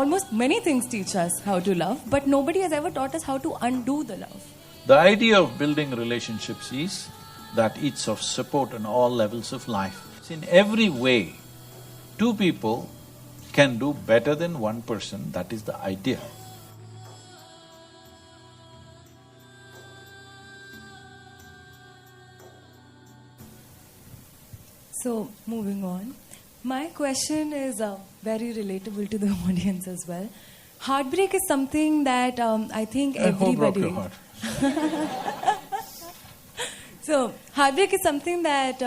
almost many things teach us how to love, but nobody has ever taught us how to undo the love. The idea of building relationships is that it's of support on all levels of life. In every way, two people can do better than one person, that is the idea. So, moving on. My question is very relatable to the audience as well. Heartbreak is something that I think Who broke everybody… your heart? So, heartbreak is something that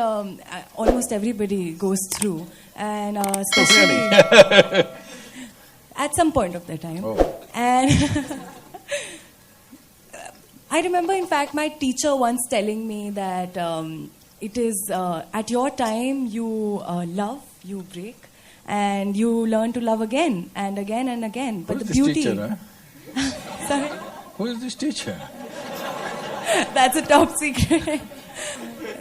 almost everybody goes through, and especially at some point of their time. Oh. And I remember, in fact, my teacher once telling me that it is at your time you love, you break, and you learn to love again and again and again. But Who is the this beauty… teacher, Sorry? Who is this teacher? That's a top secret.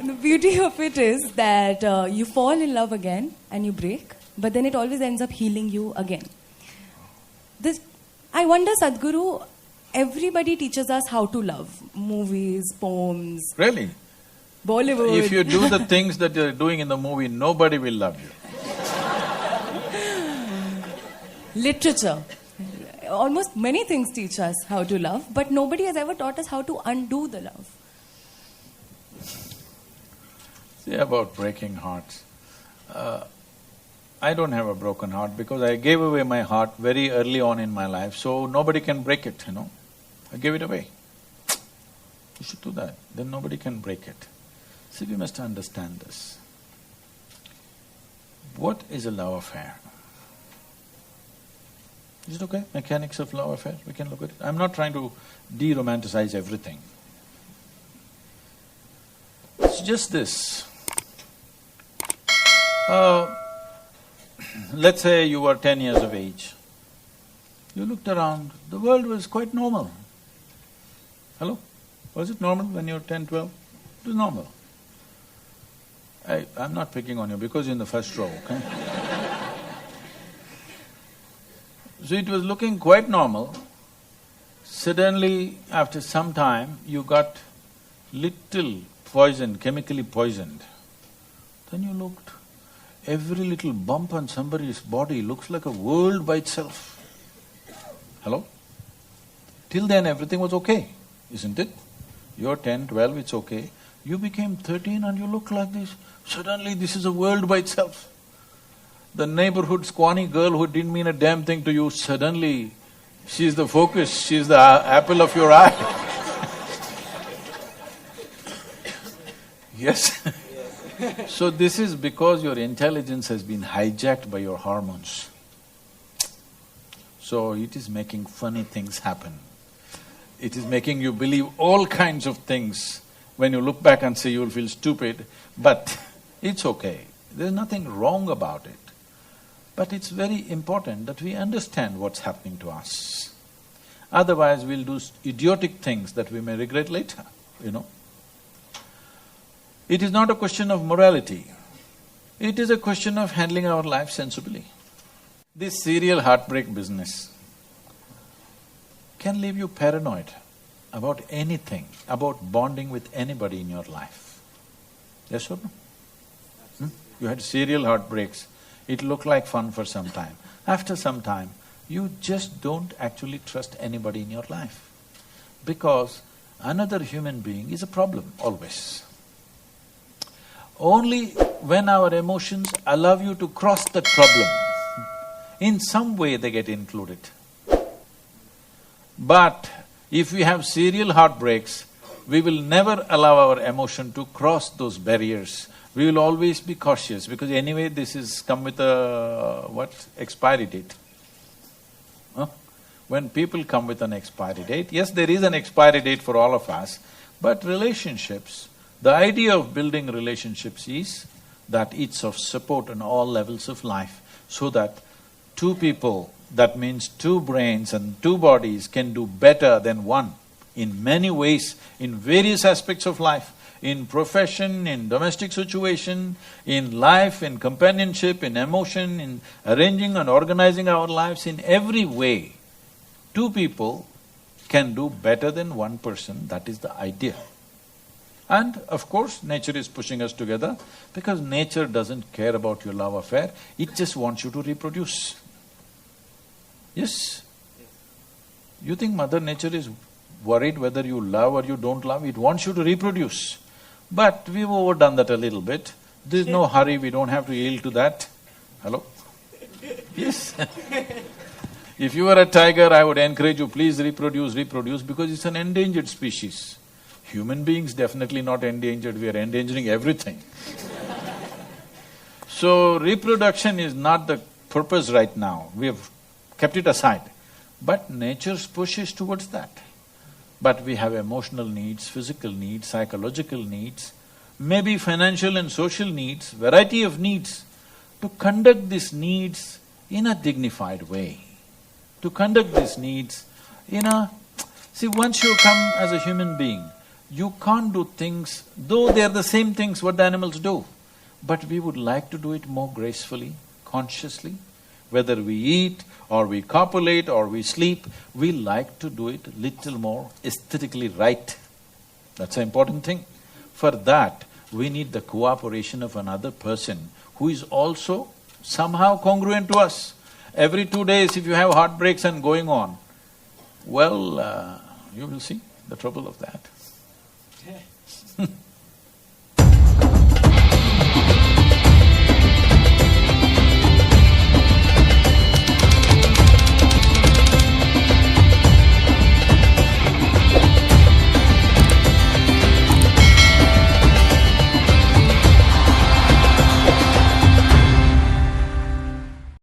The beauty of it is that you fall in love again and you break, but then it always ends up healing you again. I wonder, Sadhguru, everybody teaches us how to love. Movies, poems, Really? Bollywood. If you do the things that you're doing in the movie, nobody will love you. Literature. Almost many things teach us how to love, but nobody has ever taught us how to undo the love. See, about breaking hearts, I don't have a broken heart because I gave away my heart very early on in my life, so nobody can break it, I gave it away. You should do that, then nobody can break it. See, we must understand this. What is a love affair? Is it okay? Mechanics of love affair, we can look at it. I'm not trying to de-romanticize everything. It's just this. Let's say you were 10 years of age. You looked around, the world was quite normal. Hello? Was it normal when you were 10, 12? It was normal. I'm not picking on you because you're in the first row, okay? So it was looking quite normal. Suddenly, after some time, you got little poisoned, chemically poisoned. Then you looked, every little bump on somebody's body looks like a world by itself. Hello? Till then everything was okay, isn't it? You're 10, 12, it's okay. You became 13 and you look like this. Suddenly this is a world by itself. The neighborhood squawny girl who didn't mean a damn thing to you, suddenly she's the focus, she's the apple of your eye. Yes? So this is because your intelligence has been hijacked by your hormones. So it is making funny things happen. It is making you believe all kinds of things. When you look back and say you'll feel stupid, but it's okay. There's nothing wrong about it. But it's very important that we understand what's happening to us. Otherwise, we'll do idiotic things that we may regret later, It is not a question of morality. It is a question of handling our life sensibly. This serial heartbreak business can leave you paranoid about anything, about bonding with anybody in your life. Yes or no? You had serial heartbreaks. It looked like fun for some time. After some time, you just don't actually trust anybody in your life because another human being is a problem, always. Only when our emotions allow you to cross that problem, in some way they get included. But if we have serial heartbreaks, we will never allow our emotion to cross those barriers. We will always be cautious because anyway this is come with a… expiry date. When people come with an expiry date, yes, there is an expiry date for all of us, but relationships, the idea of building relationships is that it's of support on all levels of life, so that two people, that means two brains and two bodies, can do better than one in many ways, in various aspects of life. in profession, in domestic situation, in life, in companionship, in emotion, in arranging and organizing our lives, in every way, two people can do better than one person, that is the idea. And of course, nature is pushing us together because nature doesn't care about your love affair, it just wants you to reproduce. Yes? You think Mother Nature is worried whether you love or you don't love? It wants you to reproduce. But we've overdone that a little bit. There's no hurry, we don't have to yield to that. Hello? Yes? If you were a tiger, I would encourage you, please reproduce, because it's an endangered species. Human beings definitely not endangered, we are endangering everything. So, reproduction is not the purpose right now, we have kept it aside. But nature's push is towards that. But we have emotional needs, physical needs, psychological needs, maybe financial and social needs, variety of needs. To conduct these needs in a dignified way, to conduct these needs in a… See, once you come as a human being, you can't do things, though they are the same things what the animals do, but we would like to do it more gracefully, consciously. Whether we eat or we copulate or we sleep, we like to do it little more aesthetically right. That's an important thing. For that, we need the cooperation of another person who is also somehow congruent to us. Every 2 days, if you have heartbreaks and going on, well, you will see the trouble of that.